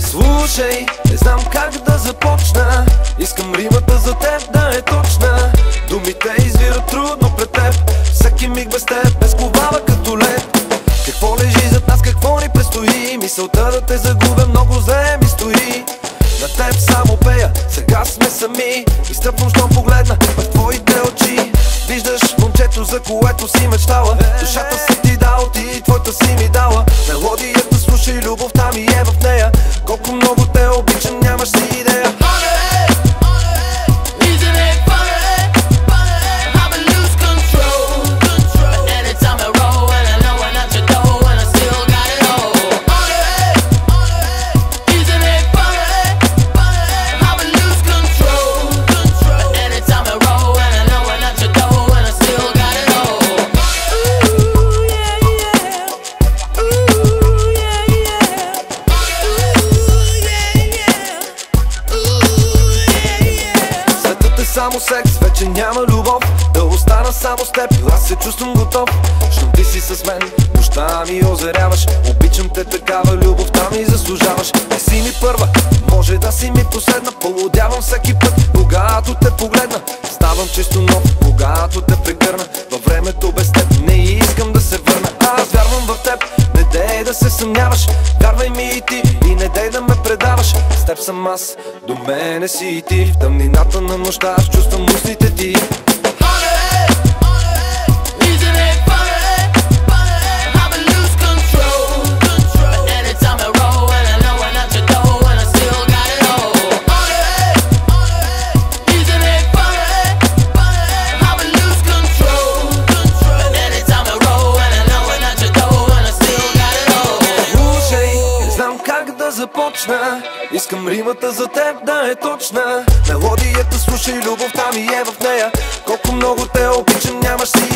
Слушай, не знам как да започна. Искам римата за теб да е точна. Думите извират трудно пред теб. Всеки миг без теб ме сковава като лед. Какво лежи зад нас, какво ни предстои? Мисълта да те загубя много зле ми стои. На теб само пея, сега сме сами. Изтръпвам, щом погледна в твоите очи. Виждаш момчето, за което си мечтала. Душата си ти дал, ти твоята си ми дала. Мелодията слушай, любовта ми е в нея. Колко много те обичам, нямаш си идея. Само секс, вече няма любов. Да остана само с теб, аз се чувствам готов. Щом ти си с мен, нощта ми озаряваш. Обичам те такава, любовта ми заслужаваш. Не си ми първа, може да си ми последна. Полудявам всеки път, когато те погледна. Ставам чисто нов, когато те прегърна. Във времето без теб не искам да се върна. Аз вярвам в теб, не дей да се съмняваш. Вярвай ми и ти, и не дей да ме предаваш. С теб съм аз, до мене си и ти. В тъмнината на нощта аз чувствам устните ти. Започна. Искам римата за теб да е точна. Мелодията слушай, любовта ми е в нея. Колко много те обичам, нямаш си